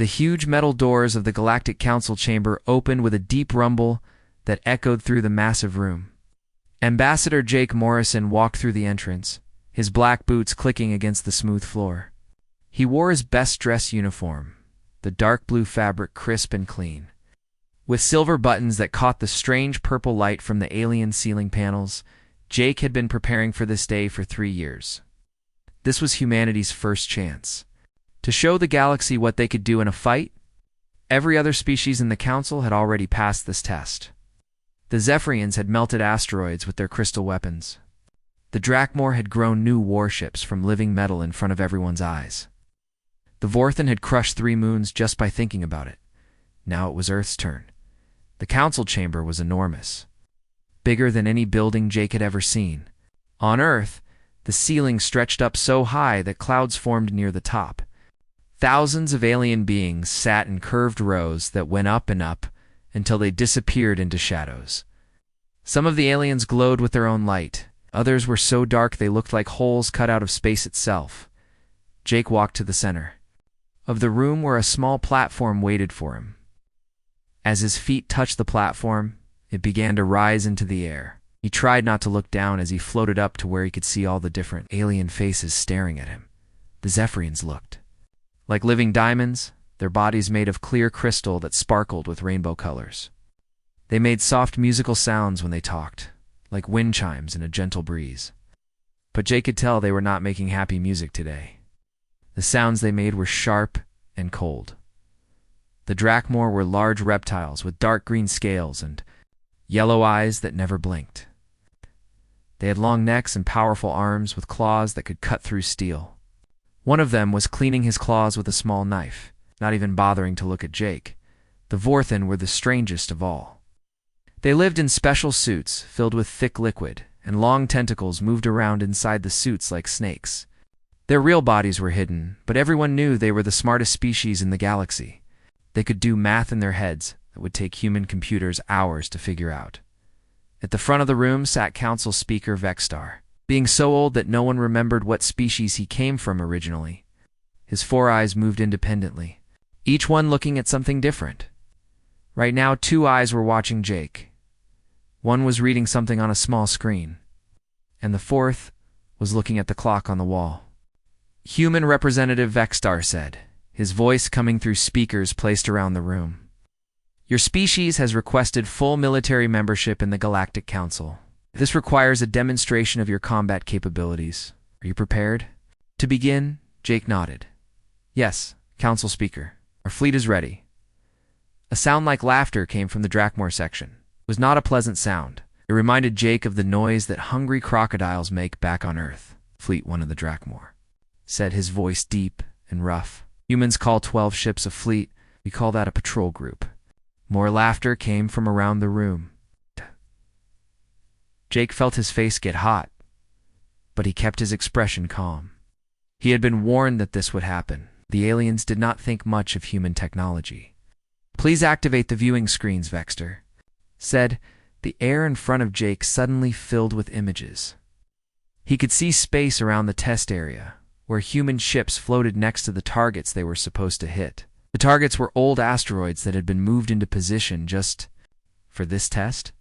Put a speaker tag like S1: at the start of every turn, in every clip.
S1: The huge metal doors of the Galactic Council chamber opened with a deep rumble that echoed through the massive room. Ambassador Jake Morrison walked through the entrance, his black boots clicking against the smooth floor. He wore his best-dressed uniform, the dark blue fabric crisp and clean, with silver buttons that caught the strange purple light from the alien ceiling panels. Jake had been preparing for this day for 3 years. This was humanity's first chance to show the galaxy what they could do in a fight. Every other species in the Council had already passed this test. The Zephyrians had melted asteroids with their crystal weapons. The Drakmor had grown new warships from living metal in front of everyone's eyes. The Vorthan had crushed 3 moons just by thinking about it. Now it was Earth's turn. The Council chamber was enormous, bigger than any building Jake had ever seen. On Earth, the ceiling stretched up so high that clouds formed near the top. Thousands of alien beings sat in curved rows that went up and up until they disappeared into shadows. Some of the aliens glowed with their own light. Others were so dark they looked like holes cut out of space itself. Jake walked to the center of the room where a small platform waited for him. As his feet touched the platform, it began to rise into the air. He tried not to look down as he floated up to where he could see all the different alien faces staring at him. The Zephyrians looked like living diamonds, their bodies made of clear crystal that sparkled with rainbow colors. They made soft musical sounds when they talked, like wind chimes in a gentle breeze. But Jake could tell they were not making happy music today. The sounds they made were sharp and cold. The Drakmor were large reptiles with dark green scales and yellow eyes that never blinked. They had long necks and powerful arms with claws that could cut through steel. One of them was cleaning his claws with a small knife, not even bothering to look at Jake. The Vorthan were the strangest of all. They lived in special suits filled with thick liquid, and long tentacles moved around inside the suits like snakes. Their real bodies were hidden, but everyone knew they were the smartest species in the galaxy. They could do math in their heads that would take human computers hours to figure out. At the front of the room sat Council Speaker Vexstar, being so old that no one remembered what species he came from originally. His 4 eyes moved independently, each one looking at something different. Right now, 2 eyes were watching Jake. One was reading something on a small screen, and the 4th was looking at the clock on the wall. Human Representative Vexstar said, his voice coming through speakers placed around the room. Your species has requested full military membership in the Galactic Council. This requires a demonstration of your combat capabilities. Are you prepared? To begin, Jake nodded. Yes, Council Speaker. Our fleet is ready. A sound like laughter came from the Drakmor section. It was not a pleasant sound. It reminded Jake of the noise that hungry crocodiles make back on Earth. Fleet 1 of the Drakmor said, his voice deep and rough. Humans call 12 ships a fleet. We call that a patrol group. More laughter came from around the room. Jake felt his face get hot, but he kept his expression calm. He had been warned that this would happen. The aliens did not think much of human technology. Please activate the viewing screens, Vexter said. The air in front of Jake suddenly filled with images. He could see space around the test area, where human ships floated next to the targets they were supposed to hit. The targets were old asteroids that had been moved into position just for this test.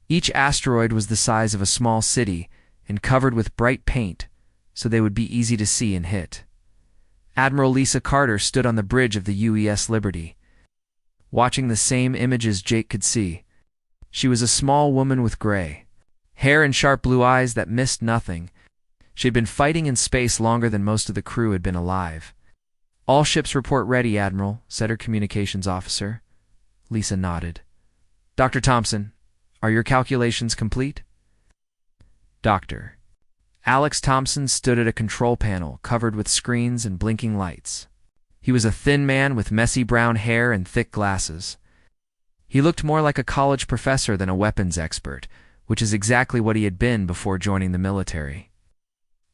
S1: Each asteroid was the size of a small city and covered with bright paint, so they would be easy to see and hit. Admiral Lisa Carter stood on the bridge of the UES Liberty, watching the same images Jake could see. She was a small woman with gray hair and sharp blue eyes that missed nothing. She had been fighting in space longer than most of the crew had been alive. All ships report ready, Admiral, said her communications officer. Lisa nodded. Dr. Thompson, are your calculations complete? Doctor. Alex Thompson stood at a control panel covered with screens and blinking lights. He was a thin man with messy brown hair and thick glasses. He looked more like a college professor than a weapons expert, which is exactly what he had been before joining the military.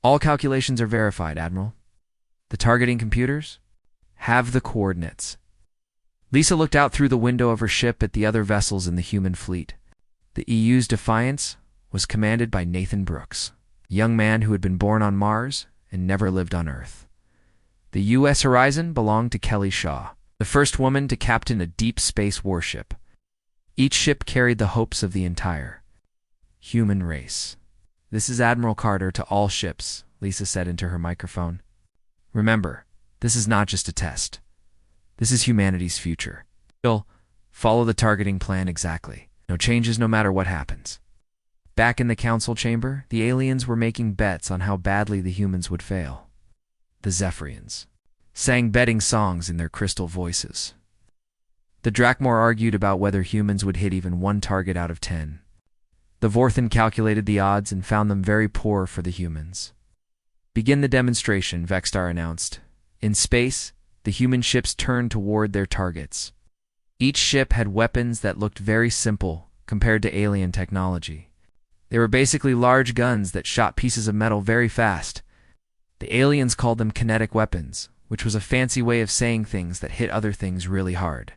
S1: All calculations are verified, Admiral. The targeting computers have the coordinates. Lisa looked out through the window of her ship at the other vessels in the human fleet. The EU's Defiance was commanded by Nathan Brooks, a young man who had been born on Mars and never lived on Earth. The U.S. Horizon belonged to Kelly Shaw. the first woman to captain a deep space warship. Each ship carried the hopes of the entire human race. "This is Admiral Carter to all ships," Lisa said into her microphone. "Remember, this is not just a test. This is humanity's future. You'll follow the targeting plan exactly. No changes no matter what happens." Back in the council chamber, the aliens were making bets on how badly the humans would fail. The Zephyrians sang betting songs in their crystal voices. The Drakmor argued about whether humans would hit even one target out of 10. The Vorthan calculated the odds and found them very poor for the humans. "Begin the demonstration," Vexstar announced. In space, the human ships turned toward their targets. Each ship had weapons that looked very simple compared to alien technology. They were basically large guns that shot pieces of metal very fast. The aliens called them kinetic weapons, which was a fancy way of saying things that hit other things really hard.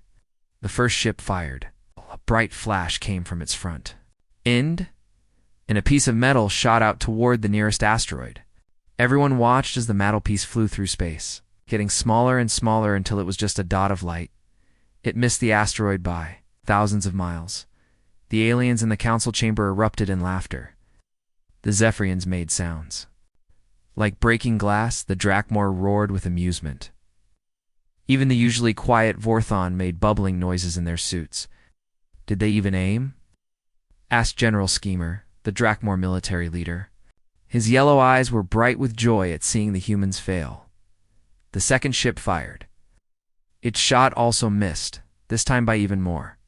S1: The first ship fired. A bright flash came from its front end, and a piece of metal shot out toward the nearest asteroid. Everyone watched as the metal piece flew through space, getting smaller and smaller until it was just a dot of light. It missed the asteroid by thousands of miles. The aliens in the council chamber erupted in laughter. The Zephyrians made sounds. Like breaking glass, the Drakmor roared with amusement. Even the usually quiet Vorthon made bubbling noises in their suits. "Did they even aim?" asked General Schemer, the Drakmor military leader. His yellow eyes were bright with joy at seeing the humans fail. The second ship fired. Its shot also missed, this time by even more.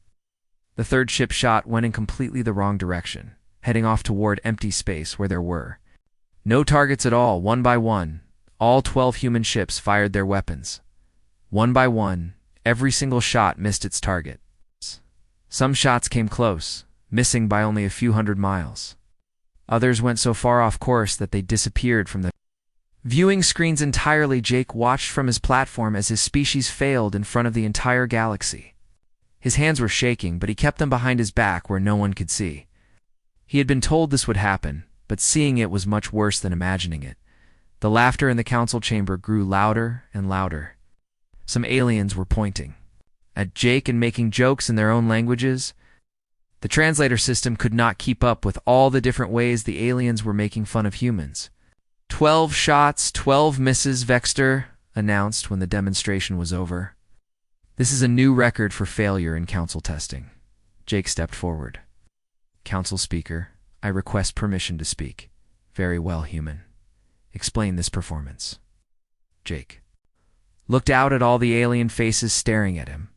S1: The third ship shot went in completely the wrong direction, heading off toward empty space where there were no targets at all. One by one, all 12 human ships fired their weapons. One by one, every single shot missed its target. Some shots came close, missing by only a few hundred miles. Others went so far off course that they disappeared from the viewing screens entirely. Jake watched from his platform as his species failed in front of the entire galaxy. His hands were shaking, but he kept them behind his back where no one could see. He had been told this would happen, but seeing it was much worse than imagining it. The laughter in the council chamber grew louder and louder. Some aliens were pointing at Jake and making jokes in their own languages. The translator system could not keep up with all the different ways the aliens were making fun of humans. 12 shots, 12 misses, Vexter announced when the demonstration was over. "This is a new record for failure in council testing." Jake stepped forward. "Council speaker, I request permission to speak." "Very well, human. Explain this performance." Jake looked out at all the alien faces staring at him.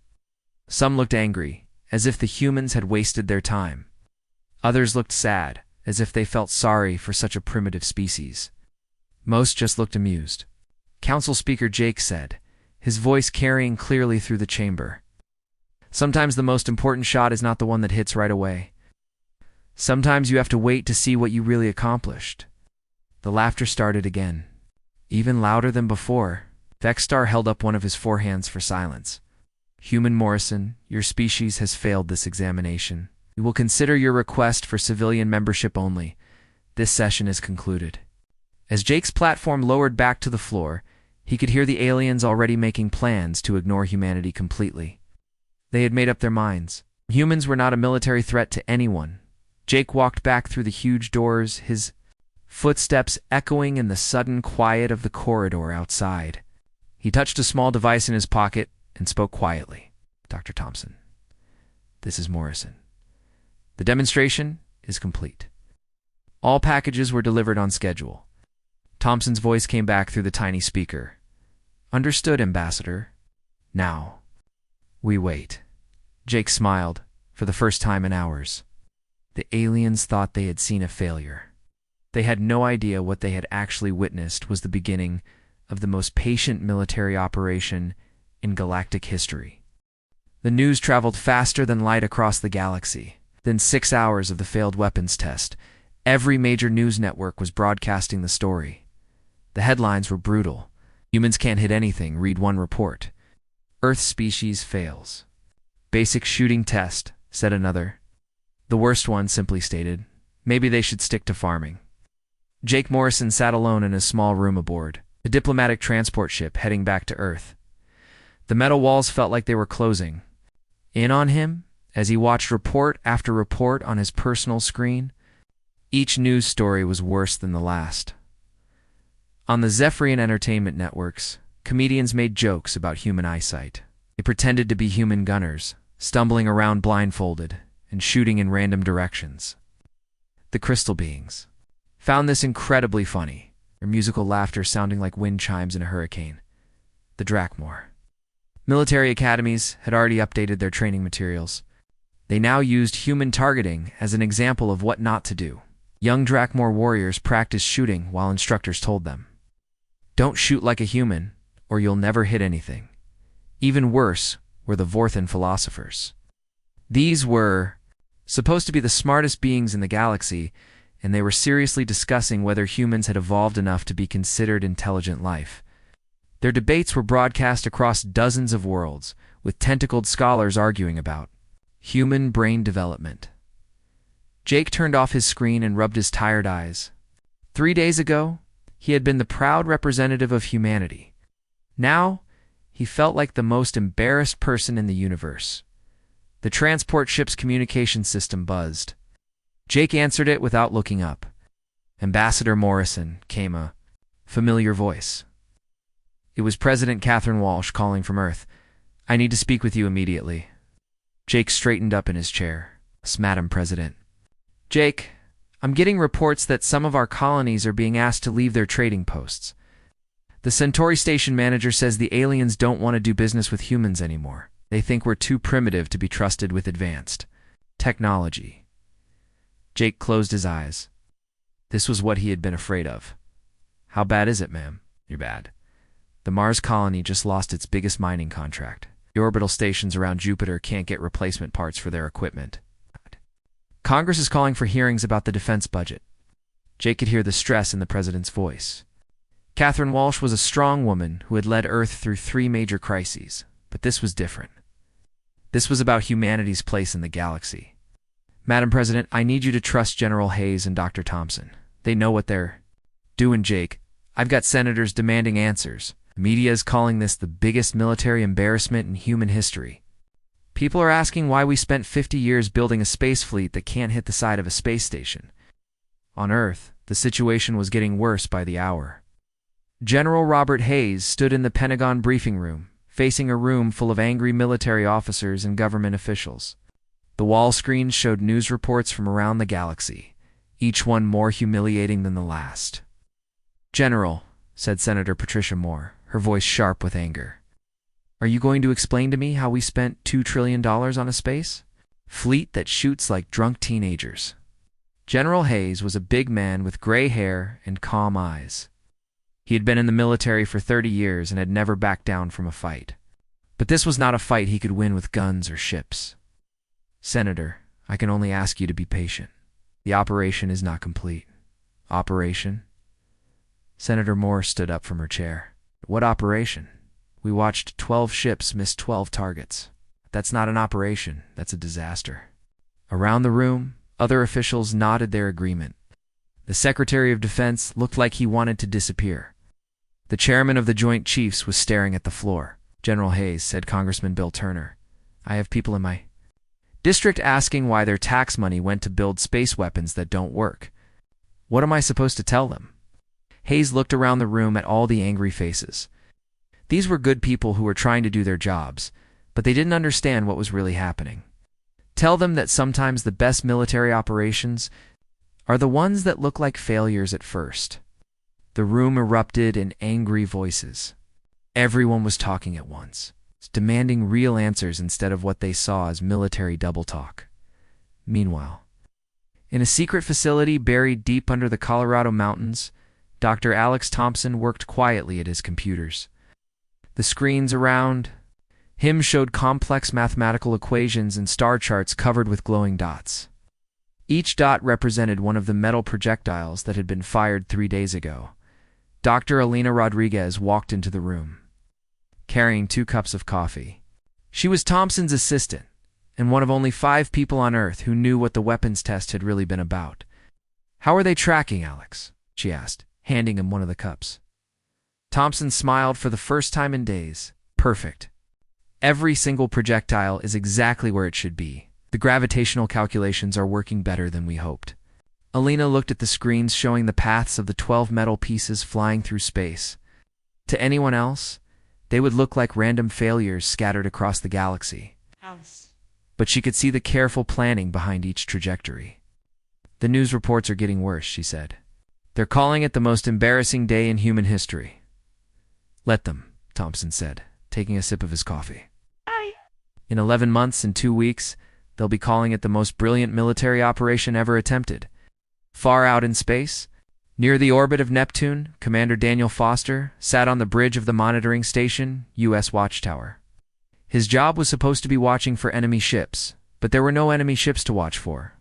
S1: Some looked angry, as if the humans had wasted their time. Others looked sad, as if they felt sorry for such a primitive species. Most just looked amused. Council Speaker Jake said, his voice carrying clearly through the chamber. "Sometimes the most important shot is not the one that hits right away. Sometimes you have to wait to see what you really accomplished." The laughter started again, even louder than before. Vexstar held up one of his forehands for silence. "Human Morrison, your species has failed this examination. We will consider your request for civilian membership only. This session is concluded." As Jake's platform lowered back to the floor, he could hear the aliens already making plans to ignore humanity completely. They had made up their minds. Humans were not a military threat to anyone. Jake walked back through the huge doors, his footsteps echoing in the sudden quiet of the corridor outside. He touched a small device in his pocket and spoke quietly. "Dr. Thompson, this is Morrison. The demonstration is complete. All packages were delivered on schedule." Thompson's voice came back through the tiny speaker. "Understood, Ambassador. Now, we wait." Jake smiled, for the first time in hours. The aliens thought they had seen a failure. They had no idea what they had actually witnessed was the beginning of the most patient military operation in galactic history. The news traveled faster than light across the galaxy. Within 6 hours of the failed weapons test, every major news network was broadcasting the story. The headlines were brutal. "Humans can't hit anything," read one report. "Earth species fails. Basic shooting test," said another. The worst one simply stated, "Maybe they should stick to farming." Jake Morrison sat alone in his small room aboard a diplomatic transport ship heading back to Earth. The metal walls felt like they were closing in on him as he watched report after report on his personal screen. Each news story was worse than the last. On the Zephyrian entertainment networks, comedians made jokes about human eyesight. They pretended to be human gunners, stumbling around blindfolded and shooting in random directions. The crystal beings found this incredibly funny, their musical laughter sounding like wind chimes in a hurricane. The Drakmor military academies had already updated their training materials. They now used human targeting as an example of what not to do. Young Drakmor warriors practiced shooting while instructors told them, "Don't shoot like a human, or you'll never hit anything." Even worse were the Vorthan philosophers. These were supposed to be the smartest beings in the galaxy, and they were seriously discussing whether humans had evolved enough to be considered intelligent life. Their debates were broadcast across dozens of worlds, with tentacled scholars arguing about human brain development. Jake turned off his screen and rubbed his tired eyes. 3 days ago, he had been the proud representative of humanity. Now, he felt like the most embarrassed person in the universe. The transport ship's communication system buzzed. Jake answered it without looking up. "Ambassador Morrison," came a familiar voice. It was President Catherine Walsh calling from Earth. "I need to speak with you immediately." Jake straightened up in his chair. "Yes, Madam President." "Jake, I'm getting reports that some of our colonies are being asked to leave their trading posts. The Centauri station manager says the aliens don't want to do business with humans anymore. They think we're too primitive to be trusted with advanced technology." Jake closed his eyes. This was what he had been afraid of. "How bad is it, ma'am?" "You're bad. The Mars colony just lost its biggest mining contract. The orbital stations around Jupiter can't get replacement parts for their equipment. Congress is calling for hearings about the defense budget." Jake could hear the stress in the president's voice. Catherine Walsh was a strong woman who had led Earth through 3 major crises, but this was different. This was about humanity's place in the galaxy. "Madam President, I need you to trust General Hayes and Dr. Thompson. They know what they're doing, Jake. I've got senators demanding answers. The media is calling this the biggest military embarrassment in human history. People are asking why we spent 50 years building a space fleet that can't hit the side of a space station." On Earth, the situation was getting worse by the hour. General Robert Hayes stood in the Pentagon briefing room, facing a room full of angry military officers and government officials. The wall screens showed news reports from around the galaxy, each one more humiliating than the last. "General," said Senator Patricia Moore, her voice sharp with anger, "are you going to explain to me how we spent $2 trillion on a space fleet that shoots like drunk teenagers?" General Hayes was a big man with gray hair and calm eyes. He had been in the military for 30 years and had never backed down from a fight. But this was not a fight he could win with guns or ships. "Senator, I can only ask you to be patient. The operation is not complete." "Operation?" Senator Moore stood up from her chair. "What operation? We watched 12 ships miss 12 targets. That's not an operation, that's a disaster." Around the room, other officials nodded their agreement. The Secretary of Defense looked like he wanted to disappear. The chairman of the Joint Chiefs was staring at the floor. "General Hayes," said Congressman Bill Turner, "I have people in my district asking why their tax money went to build space weapons that don't work. What am I supposed to tell them?" Hayes looked around the room at all the angry faces. These were good people who were trying to do their jobs, but they didn't understand what was really happening. Tell them that sometimes the best military operations are the ones that look like failures at first. The room erupted in angry voices. Everyone was talking at once, demanding real answers instead of what they saw as military double talk. Meanwhile, in a secret facility buried deep under the Colorado mountains, Dr. Alex Thompson worked quietly at his computers. The screens around him showed complex mathematical equations and star charts covered with glowing dots. Each dot represented one of the metal projectiles that had been fired 3 days ago. Dr. Alina Rodriguez walked into the room, carrying 2 cups of coffee. She was Thompson's assistant, and one of only 5 people on Earth who knew what the weapons test had really been about. "How are they tracking, Alex?" she asked, handing him one of the cups. Thompson smiled for the first time in days. "Perfect. Every single projectile is exactly where it should be. The gravitational calculations are working better than we hoped. Alina looked at the screens showing the paths of the 12 metal pieces flying through space. To anyone else, they would look like random failures scattered across the galaxy. But she could see the careful planning behind each trajectory. The news reports are getting worse, she said. They're calling it the most embarrassing day in human history. Let them, Thompson said, taking a sip of his coffee. In 11 months and 2 weeks, they'll be calling it the most brilliant military operation ever attempted. Far out in space, near the orbit of Neptune, Commander Daniel Foster sat on the bridge of the monitoring station, U.S. Watchtower. His job was supposed to be watching for enemy ships, but there were no enemy ships to watch for.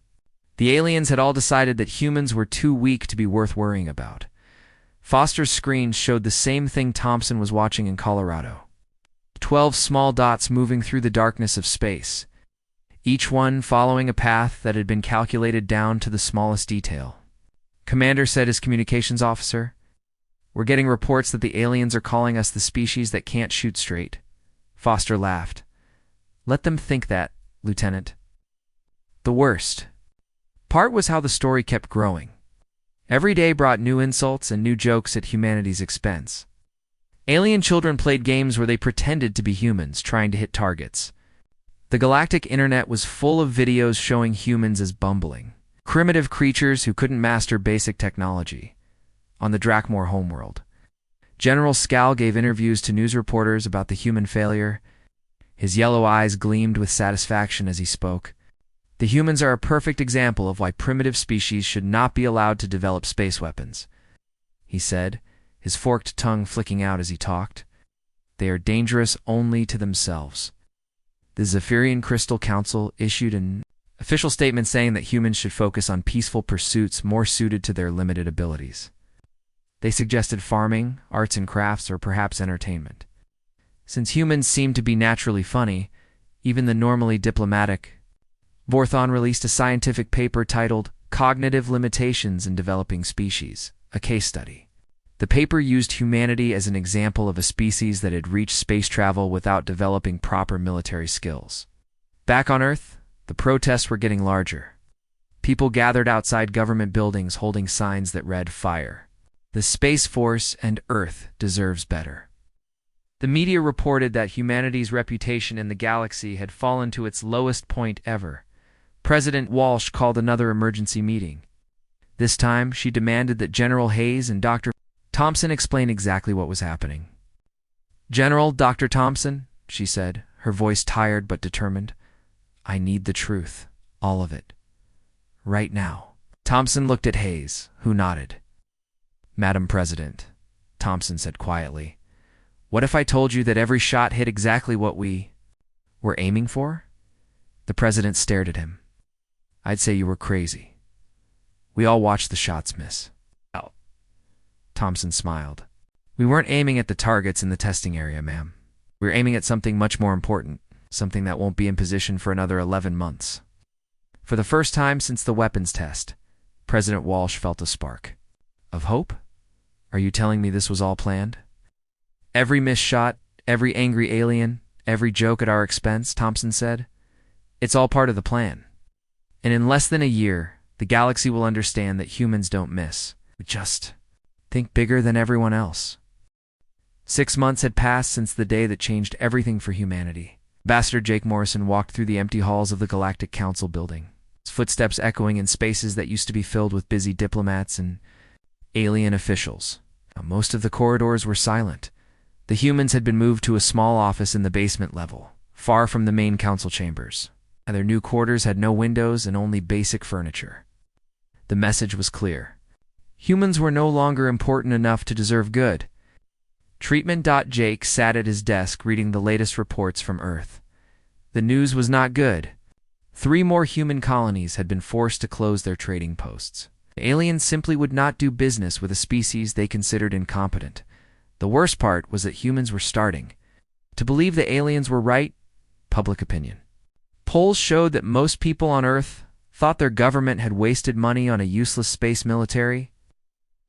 S1: The aliens had all decided that humans were too weak to be worth worrying about. Foster's screens showed the same thing Thompson was watching in Colorado. 12 small dots moving through the darkness of space, each one following a path that had been calculated down to the smallest detail. Commander said his communications officer, "We're getting reports that the aliens are calling us the species that can't shoot straight." Foster laughed. "Let them think that, Lieutenant." The worst part was how the story kept growing. Every day brought new insults and new jokes at humanity's expense. Alien children played games where they pretended to be humans, trying to hit targets. The galactic internet was full of videos showing humans as bumbling, primitive creatures who couldn't master basic technology. On the Drakmor homeworld, General Scal gave interviews to news reporters about the human failure. His yellow eyes gleamed with satisfaction as he spoke. "The humans are a perfect example of why primitive species should not be allowed to develop space weapons," he said, his forked tongue flicking out as he talked. "They are dangerous only to themselves." The Zephyrian Crystal Council issued an official statement saying that humans should focus on peaceful pursuits more suited to their limited abilities. They suggested farming, arts and crafts, or perhaps entertainment. Since humans seem to be naturally funny, even the normally diplomatic, Vorthon released a scientific paper titled "Cognitive Limitations in Developing Species," a case study. The paper used humanity as an example of a species that had reached space travel without developing proper military skills. Back on Earth, the protests were getting larger. People gathered outside government buildings holding signs that read "Fire. The Space Force and Earth deserves better." The media reported that humanity's reputation in the galaxy had fallen to its lowest point ever. President Walsh called another emergency meeting. This time, she demanded that General Hayes and Dr. Thompson explain exactly what was happening. "General Dr. Thompson," she said, her voice tired but determined, "I need the truth, all of it. Right now." Thompson looked at Hayes, who nodded. "Madam President," Thompson said quietly, "what if I told you that every shot hit exactly what we were aiming for?" The president stared at him. "I'd say you were crazy. We all watched the shots miss." Thompson smiled. "We weren't aiming at the targets in the testing area, ma'am. We were aiming at something much more important, something that won't be in position for another 11 months. For the first time since the weapons test, President Walsh felt a spark. "Of hope? Are you telling me this was all planned? Every missed shot, every angry alien, every joke at our expense," Thompson said. "It's all part of the plan. And in less than a year, the galaxy will understand that humans don't miss. We just think bigger than everyone else." 6 months had passed since the day that changed everything for humanity. Ambassador Jake Morrison walked through the empty halls of the Galactic Council building, his footsteps echoing in spaces that used to be filled with busy diplomats and alien officials. Now, most of the corridors were silent. The humans had been moved to a small office in the basement level, far from the main council chambers, and their new quarters had no windows and only basic furniture. The message was clear. Humans were no longer important enough to deserve good. Treatment. Jake sat at his desk reading the latest reports from Earth. The news was not good. 3 more human colonies had been forced to close their trading posts. The aliens simply would not do business with a species they considered incompetent. The worst part was that humans were starting to believe the aliens were right. Public opinion polls showed that most people on Earth thought their government had wasted money on a useless space military.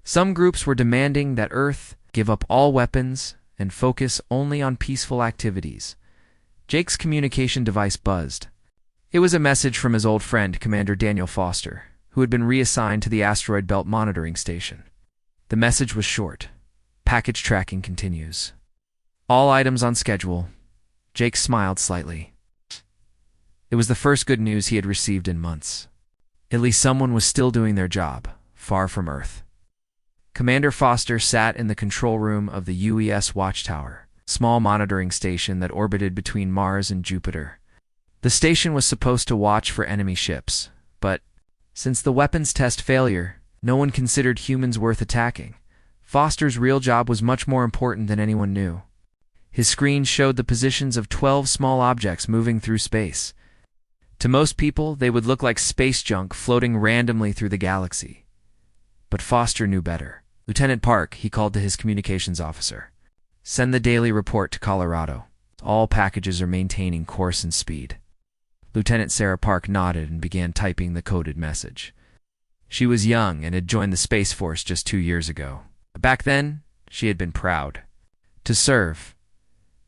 S1: Some groups were demanding that Earth give up all weapons and focus only on peaceful activities. Jake's communication device buzzed. It was a message from his old friend, Commander Daniel Foster, who had been reassigned to the Asteroid Belt Monitoring Station. The message was short. Package tracking continues. All items on schedule. Jake smiled slightly. It was the first good news he had received in months. At least someone was still doing their job, far from Earth. Commander Foster sat in the control room of the UES Watchtower, small monitoring station that orbited between Mars and Jupiter. The station was supposed to watch for enemy ships, but since the weapons test failure, no one considered humans worth attacking. Foster's real job was much more important than anyone knew. His screen showed the positions of 12 small objects moving through space. To most people, they would look like space junk floating randomly through the galaxy. But Foster knew better. Lieutenant Park, he called to his communications officer. Send the daily report to Colorado. All packages are maintaining course and speed. Lieutenant Sarah Park nodded and began typing the coded message. She was young and had joined the Space Force just 2 years ago. Back then, she had been proud to serve.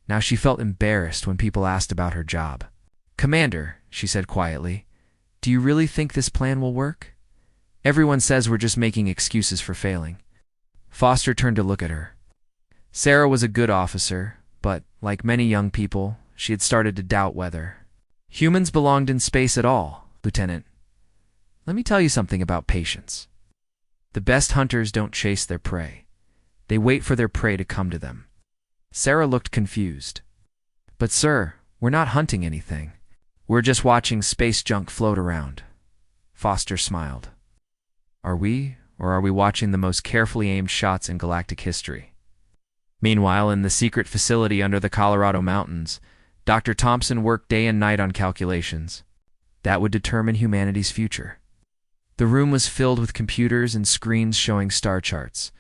S1: Now she felt embarrassed when people asked about her job. Commander, she said quietly, do you really think this plan will work? Everyone says we're just making excuses for failing. Foster turned to look at her. Sarah was a good officer, but, like many young people, she had started to doubt whether humans belonged in space at all. Lieutenant, let me tell you something about patience. The best hunters don't chase their prey. They wait for their prey to come to them. Sarah looked confused. But sir, we're not hunting anything. We're just watching space junk float around. Foster smiled. Are we, or are we watching the most carefully aimed shots in galactic history? Meanwhile, in the secret facility under the Colorado mountains, Dr. Thompson worked day and night on calculations that would determine humanity's future. The room was filled with computers and screens showing star charts,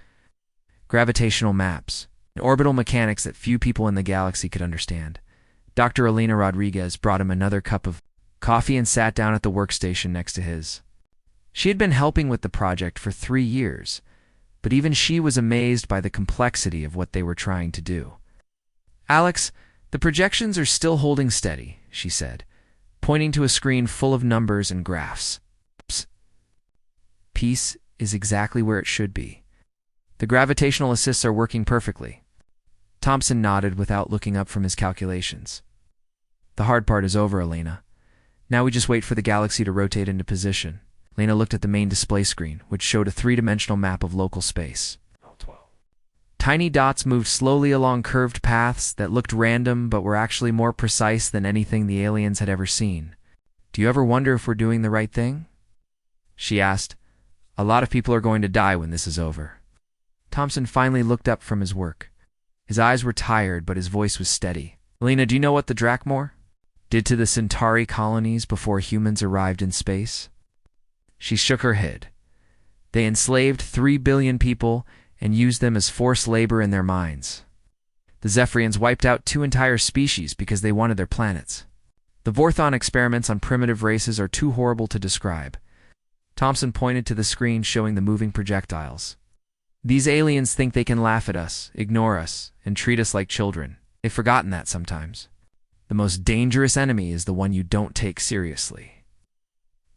S1: gravitational maps, and orbital mechanics that few people in the galaxy could understand. Dr. Elena Rodriguez brought him another cup of coffee and sat down at the workstation next to his. She had been helping with the project for 3 years, but even she was amazed by the complexity of what they were trying to do. Alex, the projections are still holding steady, she said, pointing to a screen full of numbers and graphs. Psst. Peace is exactly where it should be. The gravitational assists are working perfectly. Thompson nodded without looking up from his calculations. The hard part is over, Elena. Now we just wait for the galaxy to rotate into position. Elena looked at the main display screen, which showed a 3-dimensional map of local space. Tiny dots moved slowly along curved paths that looked random but were actually more precise than anything the aliens had ever seen. Do you ever wonder if we're doing the right thing? She asked. A lot of people are going to die when this is over. Thompson finally looked up from his work. His eyes were tired, but his voice was steady. Elena, do you know what the Drakmor did to the Centauri colonies before humans arrived in space? She shook her head. They enslaved 3 billion people and used them as forced labor in their mines. The Zephyrians wiped out 2 entire species because they wanted their planets. The Vorthon experiments on primitive races are too horrible to describe. Thompson pointed to the screen showing the moving projectiles. These aliens think they can laugh at us, ignore us, and treat us like children. They've forgotten that sometimes. The most dangerous enemy is the one you don't take seriously.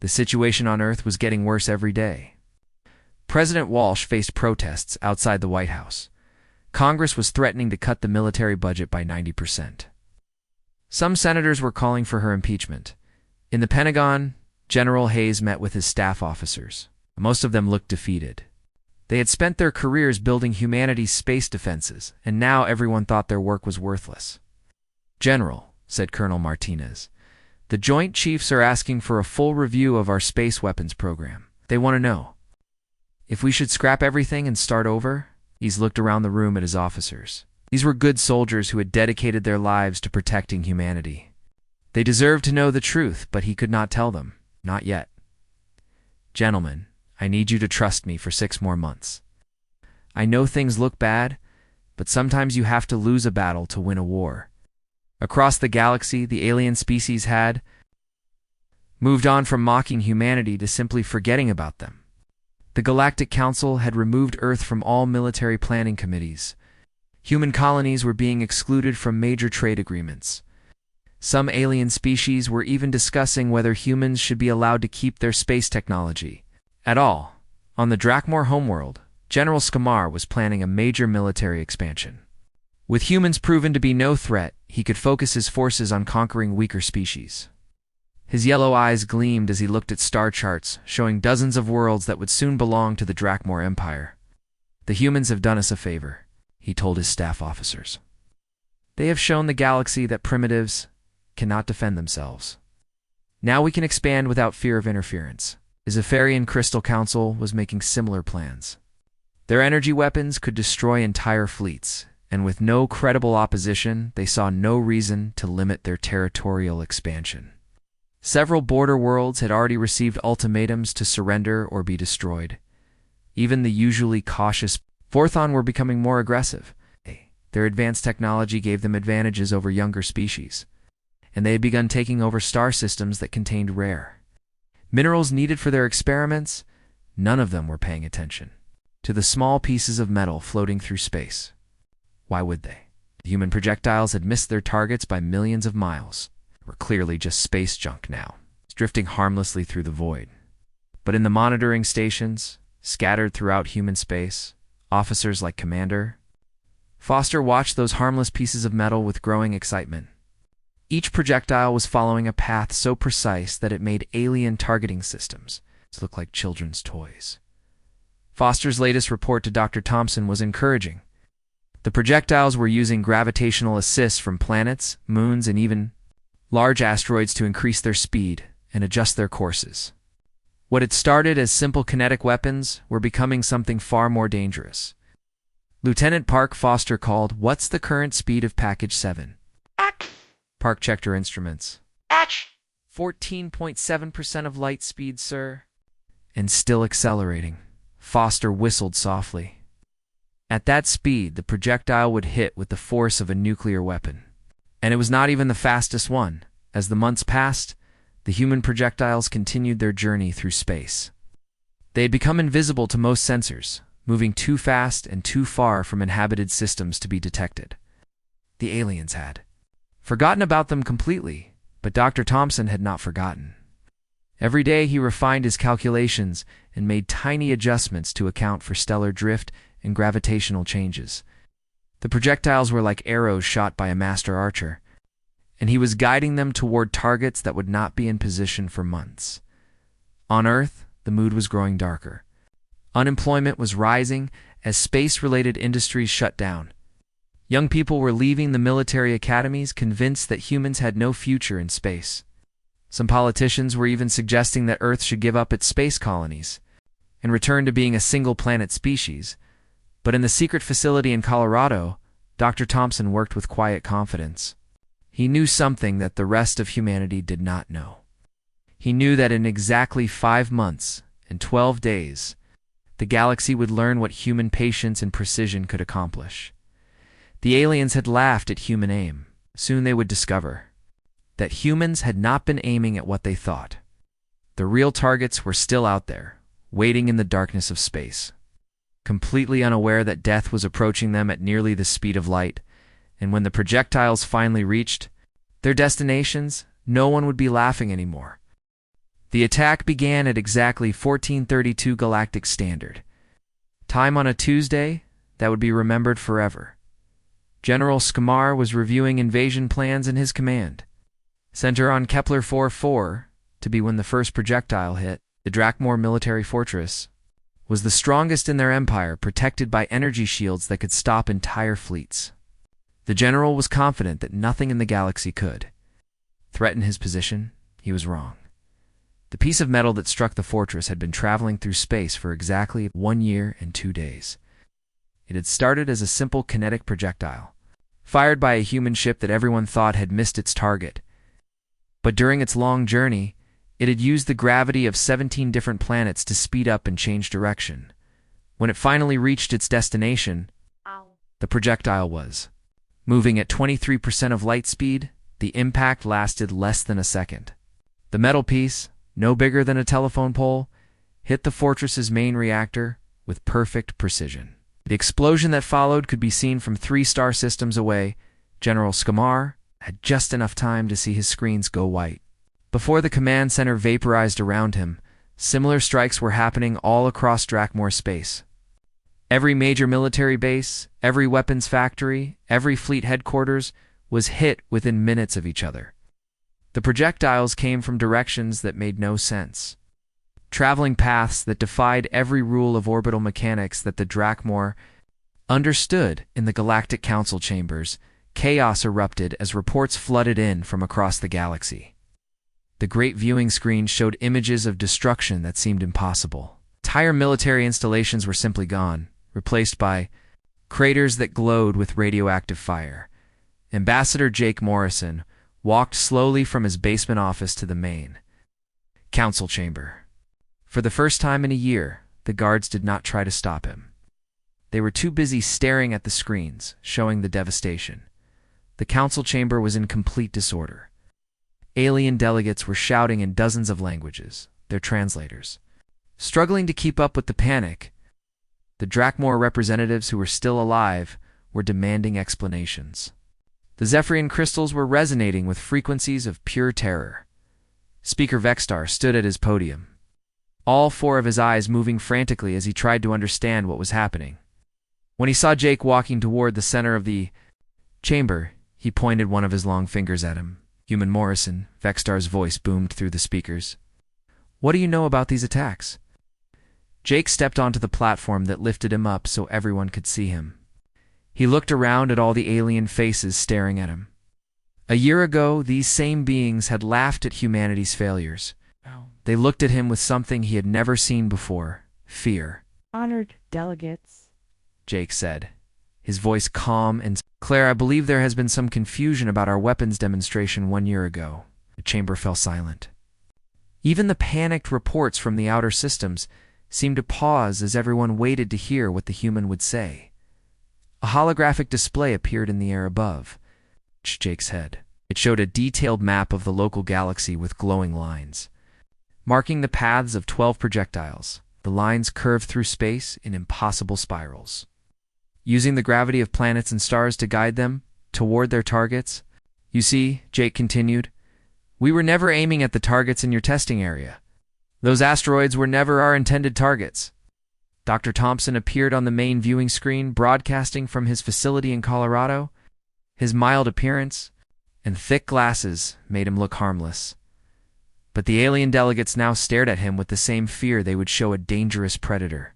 S1: The situation on Earth was getting worse every day. President Walsh faced protests outside the White House. Congress was threatening to cut the military budget by 90%. Some senators were calling for her impeachment. In the Pentagon, General Hayes met with his staff officers. Most of them looked defeated. They had spent their careers building humanity's space defenses, and now everyone thought their work was worthless. General, said Colonel Martinez, the Joint Chiefs are asking for a full review of our space weapons program. They want to know if we should scrap everything and start over. He's looked around the room at his officers. These were good soldiers who had dedicated their lives to protecting humanity. They deserved to know the truth, but he could not tell them. Not yet. Gentlemen, I need you to trust me for 6 more months. I know things look bad, but sometimes you have to lose a battle to win a war. Across the galaxy, the alien species had moved on from mocking humanity to simply forgetting about them. The Galactic Council had removed Earth from all military planning committees. Human colonies were being excluded from major trade agreements. Some alien species were even discussing whether humans should be allowed to keep their space technology at all. On the Drakmor homeworld, General Skamar was planning a major military expansion. With humans proven to be no threat, he could focus his forces on conquering weaker species. His yellow eyes gleamed as he looked at star charts, showing dozens of worlds that would soon belong to the Drakmor Empire. "The humans have done us a favor," he told his staff officers. "They have shown the galaxy that primitives cannot defend themselves. Now we can expand without fear of interference." The Zephyrian Crystal Council was making similar plans. Their energy weapons could destroy entire fleets, and with no credible opposition, they saw no reason to limit their territorial expansion. Several border worlds had already received ultimatums to surrender or be destroyed. Even the usually cautious Forthon were becoming more aggressive. Their advanced technology gave them advantages over younger species, and they had begun taking over star systems that contained rare minerals needed for their experiments. None of them were paying attention to the small pieces of metal floating through space. Why would they? The human projectiles had missed their targets by millions of miles. They were clearly just space junk now, drifting harmlessly through the void. But in the monitoring stations, scattered throughout human space, officers like Commander Foster watched those harmless pieces of metal with growing excitement. Each projectile was following a path so precise that it made alien targeting systems look like children's toys. Foster's latest report to Dr. Thompson was encouraging. The projectiles were using gravitational assists from planets, moons, and even large asteroids to increase their speed and adjust their courses. What had started as simple kinetic weapons were becoming something far more dangerous. Lieutenant Park Foster called, "What's the current speed of Package 7? Park checked her instruments. 14.7% of light speed, sir. And still accelerating. Foster whistled softly. At that speed, the projectile would hit with the force of a nuclear weapon. And it was not even the fastest one. As the months passed, the human projectiles continued their journey through space. They had become invisible to most sensors, moving too fast and too far from inhabited systems to be detected. The aliens had forgotten about them completely, but Dr. Thompson had not forgotten. Every day he refined his calculations and made tiny adjustments to account for stellar drift and gravitational changes. The projectiles were like arrows shot by a master archer, and he was guiding them toward targets that would not be in position for months. On Earth, the mood was growing darker. Unemployment was rising as space-related industries shut down. Young people were leaving the military academies convinced that humans had no future in space. Some politicians were even suggesting that Earth should give up its space colonies and return to being a single-planet species. But in the secret facility in Colorado, Dr. Thompson worked with quiet confidence. He knew something that the rest of humanity did not know. He knew that in exactly 5 months and 12 days, the galaxy would learn what human patience and precision could accomplish. The aliens had laughed at human aim. Soon they would discover that humans had not been aiming at what they thought. The real targets were still out there, waiting in the darkness of space, completely unaware that death was approaching them at nearly the speed of light, and when the projectiles finally reached their destinations, no one would be laughing anymore. The attack began at exactly 1432 Galactic Standard Time on a Tuesday that would be remembered forever. General Skamar was reviewing invasion plans in his command. Center on Kepler 4-4, to be when the first projectile hit, the Drakmor military fortress was the strongest in their empire, protected by energy shields that could stop entire fleets. The general was confident that nothing in the galaxy could threaten his position. He was wrong. The piece of metal that struck the fortress had been traveling through space for exactly 1 year and 2 days. It had started as a simple kinetic projectile, fired by a human ship that everyone thought had missed its target. But during its long journey, it had used the gravity of 17 different planets to speed up and change direction. When it finally reached its destination, the projectile was moving at 23% of light speed. The impact lasted less than a second. The metal piece, no bigger than a telephone pole, hit the fortress's main reactor with perfect precision. The explosion that followed could be seen from 3 star systems away. General Skamar had just enough time to see his screens go white. Before the command center vaporized around him, similar strikes were happening all across Drakmor space. Every major military base, every weapons factory, every fleet headquarters was hit within minutes of each other. The projectiles came from directions that made no sense, traveling paths that defied every rule of orbital mechanics that the Drakmor understood. In the Galactic Council chambers, chaos erupted as reports flooded in from across the galaxy. The great viewing screen showed images of destruction that seemed impossible. Entire military installations were simply gone, replaced by craters that glowed with radioactive fire. Ambassador Jake Morrison walked slowly from his basement office to the main council chamber. For the first time in a year, the guards did not try to stop him. They were too busy staring at the screens, showing the devastation. The council chamber was in complete disorder. Alien delegates were shouting in dozens of languages, their translators struggling to keep up with the panic. The Drakmor representatives who were still alive were demanding explanations. The Zephyrian crystals were resonating with frequencies of pure terror. Speaker Vexstar stood at his podium, all four of his eyes moving frantically as he tried to understand what was happening. When he saw Jake walking toward the center of the chamber, he pointed one of his long fingers at him. "Human Morrison," Vexstar's voice boomed through the speakers. "What do you know about these attacks?" Jake stepped onto the platform that lifted him up so everyone could see him. He looked around at all the alien faces staring at him. A year ago, these same beings had laughed at humanity's failures. They looked at him with something he had never seen before: fear.
S2: "Honored delegates,"
S1: Jake said, his voice calm and Claire, I believe there has been some confusion about our weapons demonstration 1 year ago. The chamber fell silent. Even the panicked reports from the outer systems seemed to pause as everyone waited to hear what the human would say. A holographic display appeared in the air above Jake's head. It showed a detailed map of the local galaxy with glowing lines, marking the paths of 12 projectiles. The lines curved through space in impossible spirals, using the gravity of planets and stars to guide them toward their targets. "You see," Jake continued, "we were never aiming at the targets in your testing area. Those asteroids were never our intended targets." Dr. Thompson appeared on the main viewing screen, broadcasting from his facility in Colorado. His mild appearance and thick glasses made him look harmless. But the alien delegates now stared at him with the same fear they would show a dangerous predator.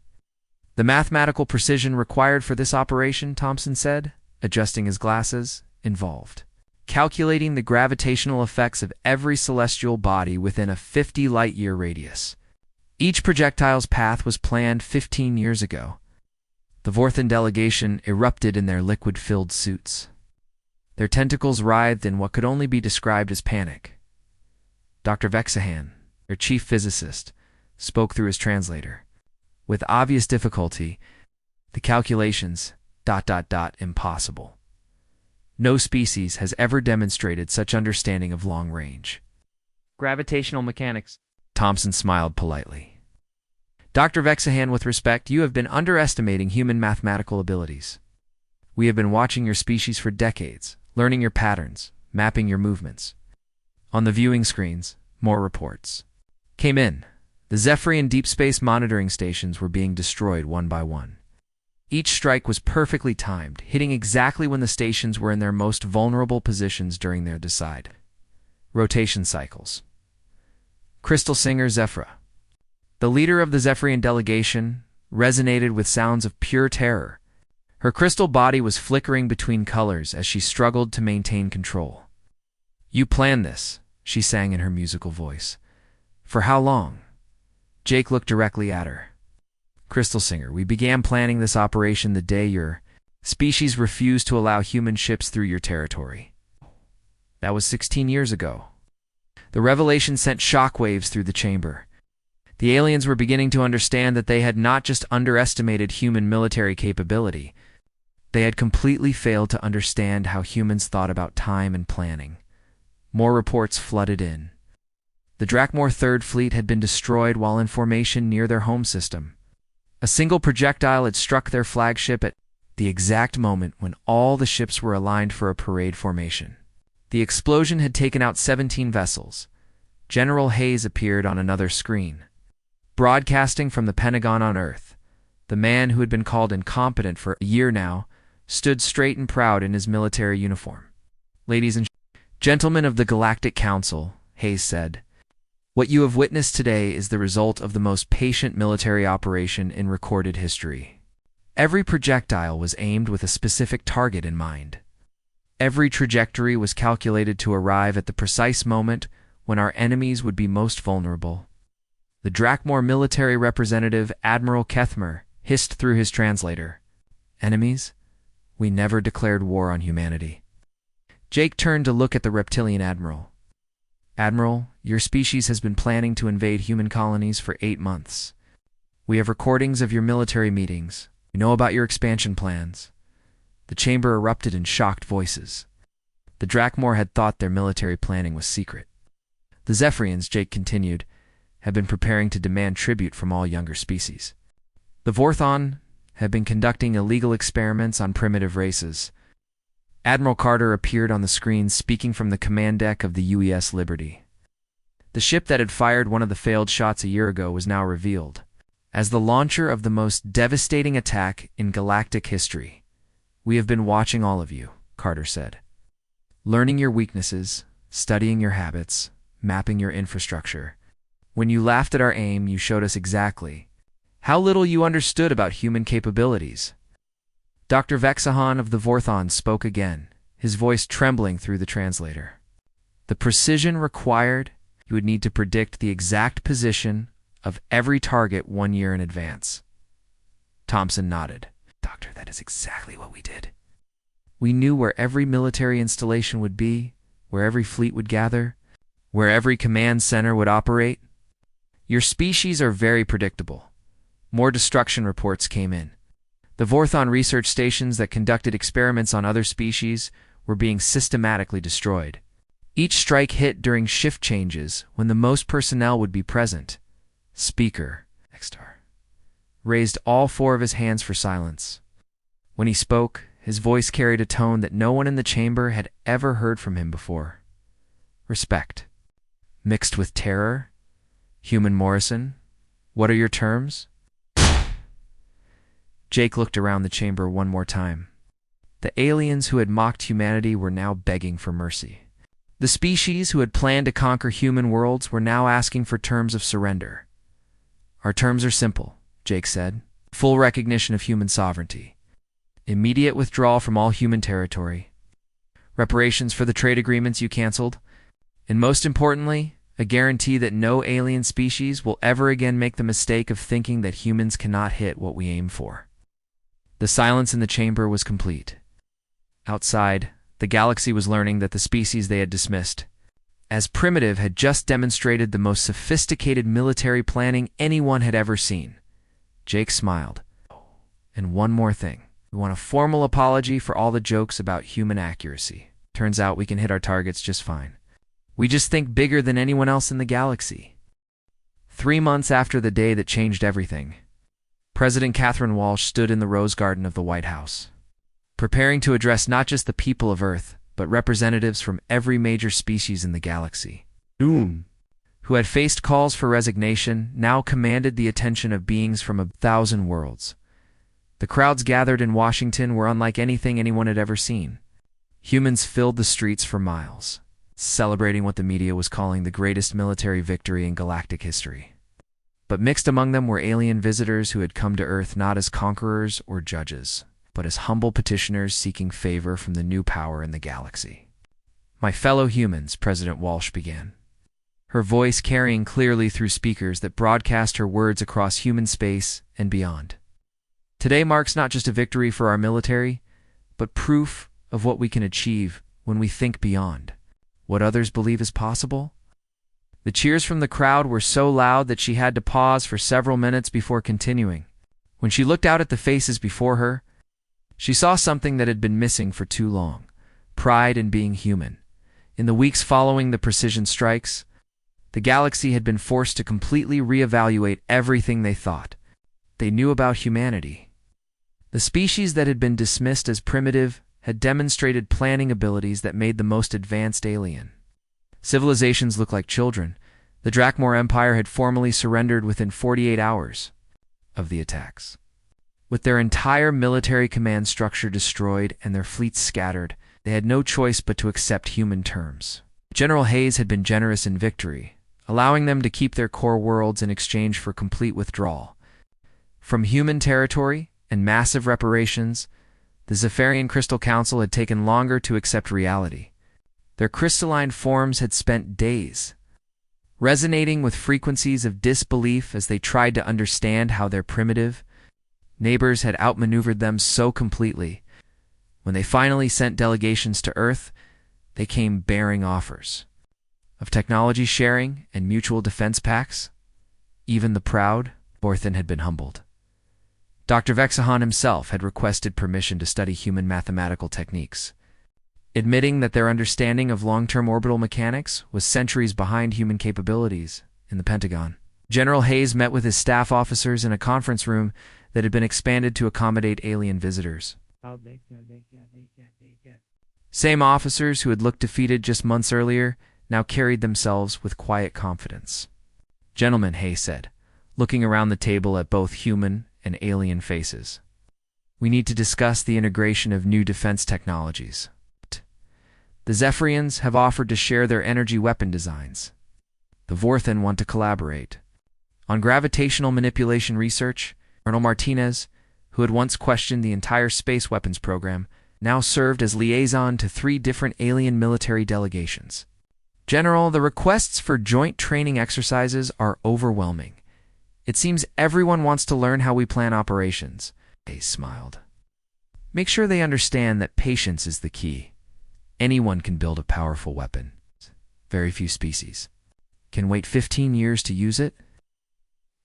S1: "The mathematical precision required for this operation," Thompson said, adjusting his glasses, "involved calculating the gravitational effects of every celestial body within a 50 light-year radius. Each projectile's path was planned 15 years ago." The Vorthan delegation erupted in their liquid-filled suits. Their tentacles writhed in what could only be described as panic. Dr. Vexahan, their chief physicist, spoke through his translator. With obvious difficulty, "The calculations... impossible. No species has ever demonstrated such understanding of long range. Gravitational mechanics." Thompson smiled politely. "Dr. Vexahan, with respect, you have been underestimating human mathematical abilities. We have been watching your species for decades, learning your patterns, mapping your movements." On the viewing screens, more reports came in. The Zephyrian deep space monitoring stations were being destroyed one by one. Each strike was perfectly timed, hitting exactly when the stations were in their most vulnerable positions during their decide rotation cycles. Crystal singer Zephyra, the leader of the Zephyrian delegation, resonated with sounds of pure terror. Her crystal body was flickering between colors as she struggled to maintain control. "You planned this," she sang in her musical voice. "For how long?" Jake looked directly at her. "Crystal Singer, we began planning this operation the day your species refused to allow human ships through your territory. That was 16 years ago." The revelation sent shockwaves through the chamber. The aliens were beginning to understand that they had not just underestimated human military capability, they had completely failed to understand how humans thought about time and planning. More reports flooded in. The Drakmor Third Fleet had been destroyed while in formation near their home system. A single projectile had struck their flagship at the exact moment when all the ships were aligned for a parade formation. The explosion had taken out 17 vessels. General Hayes appeared on another screen. Broadcasting from the Pentagon on Earth, the man who had been called incompetent for a year now stood straight and proud in his military uniform. "Ladies and gentlemen of the Galactic Council," Hayes said, "what you have witnessed today is the result of the most patient military operation in recorded history. Every projectile was aimed with a specific target in mind. Every trajectory was calculated to arrive at the precise moment when our enemies would be most vulnerable." The Drakmor military representative, Admiral Kethmer, hissed through his translator, "Enemies? We never declared war on humanity." Jake turned to look at the reptilian admiral. "Admiral, your species has been planning to invade human colonies for 8 months. We have recordings of your military meetings. We know about your expansion plans." The chamber erupted in shocked voices. The Drakmor had thought their military planning was secret. The Zephyrians, Jake continued, had been preparing to demand tribute from all younger species. The Vorthon had been conducting illegal experiments on primitive races. Admiral Carter appeared on the screen speaking from the command deck of the UES Liberty. The ship that had fired one of the failed shots a year ago was now revealed as the launcher of the most devastating attack in galactic history. "We have been watching all of you," Carter said. "Learning your weaknesses, studying your habits, mapping your infrastructure. When you laughed at our aim, you showed us exactly how little you understood about human capabilities." Dr. Vexahan of the Vorthon spoke again, his voice trembling through the translator. "The precision required, you would need to predict the exact position of every target 1 year in advance." Thompson nodded. "Doctor, that is exactly what we did. We knew where every military installation would be, where every fleet would gather, where every command center would operate. Your species are very predictable." More destruction reports came in. The Vorthon research stations that conducted experiments on other species were being systematically destroyed. Each strike hit during shift changes when the most personnel would be present. Speaker Extar raised all 4 of his hands for silence. When he spoke, his voice carried a tone that no one in the chamber had ever heard from him before. Respect, mixed with terror. "Human Morrison, what are your terms?" Jake looked around the chamber one more time. The aliens who had mocked humanity were now begging for mercy. The species who had planned to conquer human worlds were now asking for terms of surrender. "Our terms are simple," Jake said. "Full recognition of human sovereignty. Immediate withdrawal from all human territory. Reparations for the trade agreements you canceled. And most importantly, a guarantee that no alien species will ever again make the mistake of thinking that humans cannot hit what we aim for." The silence in the chamber was complete. Outside, the galaxy was learning that the species they had dismissed as primitive had just demonstrated the most sophisticated military planning anyone had ever seen. Jake smiled. "And one more thing. We want a formal apology for all the jokes about human accuracy. Turns out we can hit our targets just fine. We just think bigger than anyone else in the galaxy." 3 months after the day that changed everything, President Catherine Walsh stood in the Rose Garden of the White House, preparing to address not just the people of Earth, but representatives from every major species in the galaxy. Doom, who had faced calls for resignation, now commanded the attention of beings from 1,000 worlds. The crowds gathered in Washington were unlike anything anyone had ever seen. Humans filled the streets for miles, celebrating what the media was calling the greatest military victory in galactic history. But mixed among them were alien visitors who had come to Earth not as conquerors or judges, but as humble petitioners seeking favor from the new power in the galaxy. "My fellow humans," President Walsh began, her voice carrying clearly through speakers that broadcast her words across human space and beyond. "Today marks not just a victory for our military, but proof of what we can achieve when we think beyond what others believe is possible." The cheers from the crowd were so loud that she had to pause for several minutes before continuing. When she looked out at the faces before her, she saw something that had been missing for too long: pride in being human. In the weeks following the precision strikes, the galaxy had been forced to completely reevaluate everything they thought they knew about humanity. The species that had been dismissed as primitive had demonstrated planning abilities that made the most advanced alien. Civilizations looked like children. The Drakmor Empire had formally surrendered within 48 hours of the attacks. With their entire military command structure destroyed and their fleets scattered, they had no choice but to accept human terms. General Hayes had been generous in victory, allowing them to keep their core worlds in exchange for complete withdrawal from human territory and massive reparations. The Zephyrian Crystal Council had taken longer to accept reality. Their crystalline forms had spent days resonating with frequencies of disbelief as they tried to understand how their primitive neighbors had outmaneuvered them so completely. When they finally sent delegations to Earth, they came bearing offers of technology sharing and mutual defense pacts. Even the proud Borthan had been humbled. Dr. Vexahan himself had requested permission to study human mathematical techniques, admitting that their understanding of long-term orbital mechanics was centuries behind human capabilities in the Pentagon. General Hayes met with his staff officers in a conference room that had been expanded to accommodate alien visitors. Same officers who had looked defeated just months earlier now carried themselves with quiet confidence. "Gentlemen," Hayes said, looking around the table at both human and alien faces, "we need to discuss the integration of new defense technologies. The Zephyrians have offered to share their energy weapon designs. The Vorthan want to collaborate on gravitational manipulation research." Colonel Martinez, who had once questioned the entire space weapons program, now served as liaison to 3 different alien military delegations. "General, the requests for joint training exercises are overwhelming. It seems everyone wants to learn how we plan operations." Hayes smiled. "Make sure they understand that patience is the key. Anyone can build a powerful weapon. Very few species can wait 15 years to use it."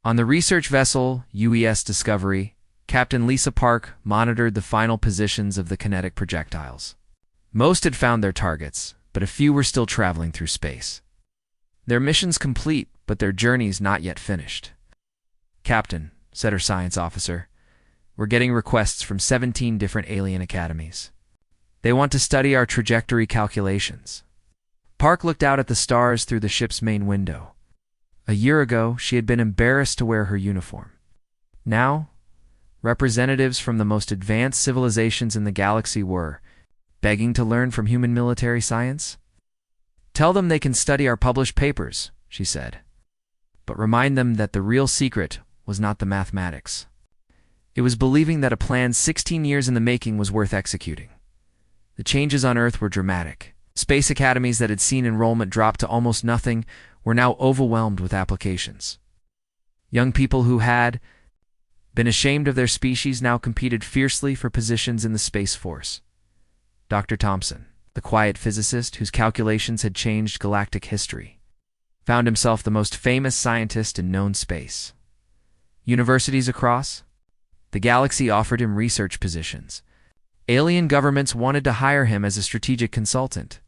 S1: On the research vessel UES Discovery, Captain Lisa Park monitored the final positions of the kinetic projectiles. Most had found their targets, but a few were still traveling through space. Their mission's complete, but their journey's not yet finished. "Captain," said her science officer, "we're getting requests from 17 different alien academies. They want to study our trajectory calculations." Park looked out at the stars through the ship's main window. A year ago, she had been embarrassed to wear her uniform. Now, representatives from the most advanced civilizations in the galaxy were begging to learn from human military science. "Tell them they can study our published papers," she said, "but remind them that the real secret was not the mathematics. It was believing that a plan 16 years in the making was worth executing." The changes on Earth were dramatic. Space academies that had seen enrollment drop to almost nothing were now overwhelmed with applications. Young people who had been ashamed of their species now competed fiercely for positions in the Space Force. Dr. Thompson, the quiet physicist whose calculations had changed galactic history, found himself the most famous scientist in known space. Universities across the galaxy offered him research positions. Alien governments wanted to hire him as a strategic consultant.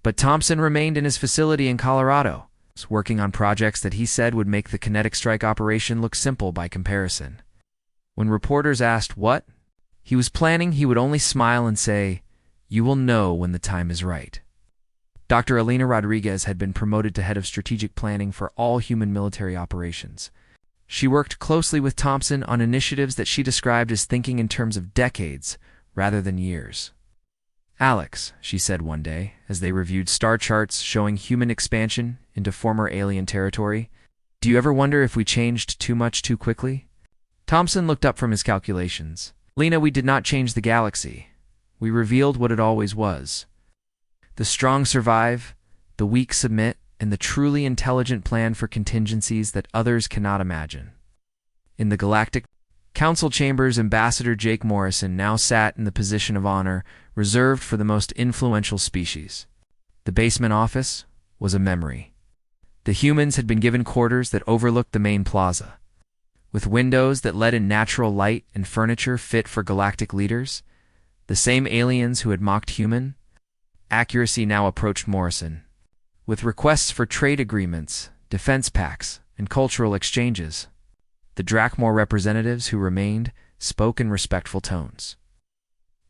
S1: But Thompson remained in his facility in Colorado, working on projects that he said would make the kinetic strike operation look simple by comparison. When reporters asked what he was planning, he would only smile and say, "You will know when the time is right." Dr. Elena Rodriguez had been promoted to head of strategic planning for all human military operations. She worked closely with Thompson on initiatives that she described as thinking in terms of decades rather than years. "Alex," she said one day, as they reviewed star charts showing human expansion into former alien territory, "do you ever wonder if we changed too much too quickly?" Thompson looked up from his calculations. "Lena, we did not change the galaxy. We revealed what it always was. The strong survive, the weak submit, and the truly intelligent plan for contingencies that others cannot imagine." In the Galactic Council chambers, Ambassador Jake Morrison now sat in the position of honor reserved for the most influential species. The basement office was a memory. The humans had been given quarters that overlooked the main plaza, with windows that let in natural light and furniture fit for galactic leaders. The same aliens who had mocked human accuracy now approached Morrison, with requests for trade agreements, defense pacts, and cultural exchanges. The Drakmor representatives who remained spoke in respectful tones.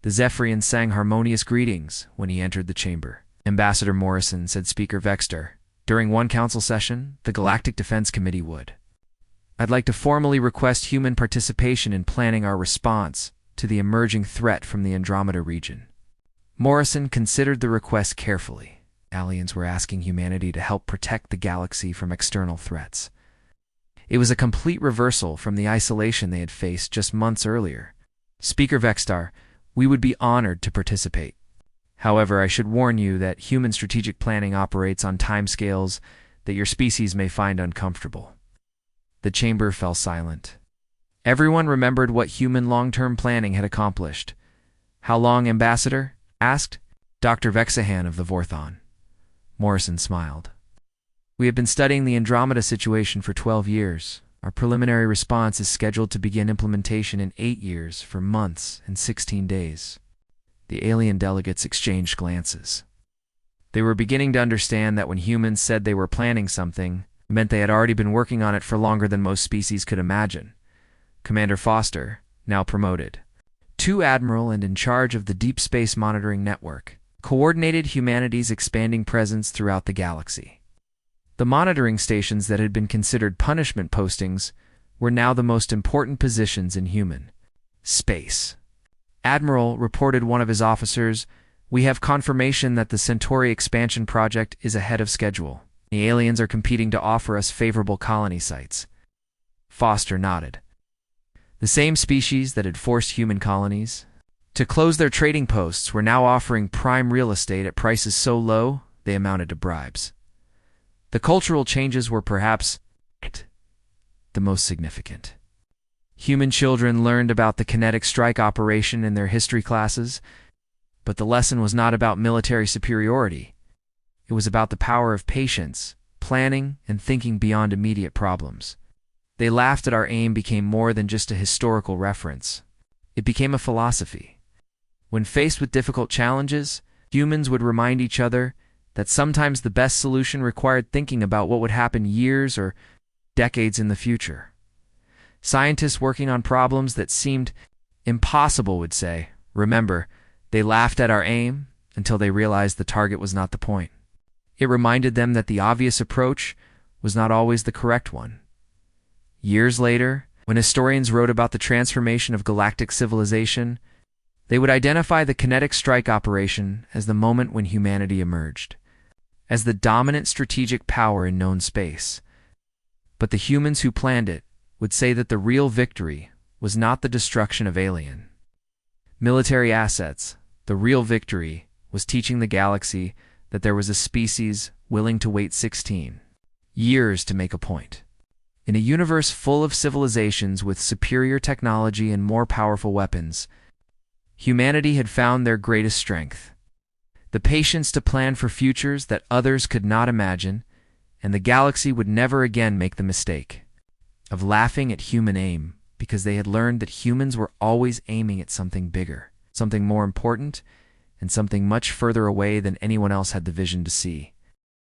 S1: The Zephyrians sang harmonious greetings when he entered the chamber. Ambassador Morrison, said Speaker Vexter, during one council session, the Galactic Defense Committee would. I'd like to formally request human participation in planning our response to the emerging threat from the Andromeda region. Morrison considered the request carefully. Aliens were asking humanity to help protect the galaxy from external threats. It was a complete reversal from the isolation they had faced just months earlier. Speaker Vextar, we would be honored to participate. However, I should warn you that human strategic planning operates on timescales that your species may find uncomfortable. The chamber fell silent. Everyone remembered what human long-term planning had accomplished. How long, Ambassador? Asked Dr. Vexahan of the Vorthon. Morrison smiled. We have been studying the Andromeda situation for 12 years. Our preliminary response is scheduled to begin implementation in 8 years for months and 16 days. The alien delegates exchanged glances. They were beginning to understand that when humans said they were planning something, it meant they had already been working on it for longer than most species could imagine. Commander Foster, now promoted, 2 Admiral and in charge of the Deep Space Monitoring Network, coordinated humanity's expanding presence throughout the galaxy. The monitoring stations that had been considered punishment postings were now the most important positions in human space. Admiral reported one of his officers, "We have confirmation that the Centauri expansion project is ahead of schedule. The aliens are competing to offer us favorable colony sites." Foster nodded. The same species that had forced human colonies to close their trading posts were now offering prime real estate at prices so low they amounted to bribes. The cultural changes were perhaps the most significant. Human children learned about the kinetic strike operation in their history classes, but the lesson was not about military superiority. It was about the power of patience, planning, and thinking beyond immediate problems. They laughed at our aim became more than just a historical reference. It became a philosophy. When faced with difficult challenges, humans would remind each other that sometimes the best solution required thinking about what would happen years or decades in the future. Scientists working on problems that seemed impossible would say, "Remember, they laughed at our aim until they realized the target was not the point." It reminded them that the obvious approach was not always the correct one. Years later, when historians wrote about the transformation of galactic civilization, they would identify the kinetic strike operation as the moment when humanity emerged, as the dominant strategic power in known space. But the humans who planned it would say that the real victory was not the destruction of alien military assets. The real victory was teaching the galaxy that there was a species willing to wait 16 years to make a point. In a universe full of civilizations with superior technology and more powerful weapons, humanity had found their greatest strength: the patience to plan for futures that others could not imagine, and the galaxy would never again make the mistake of laughing at human aim, because they had learned that humans were always aiming at something bigger, something more important, and something much further away than anyone else had the vision to see.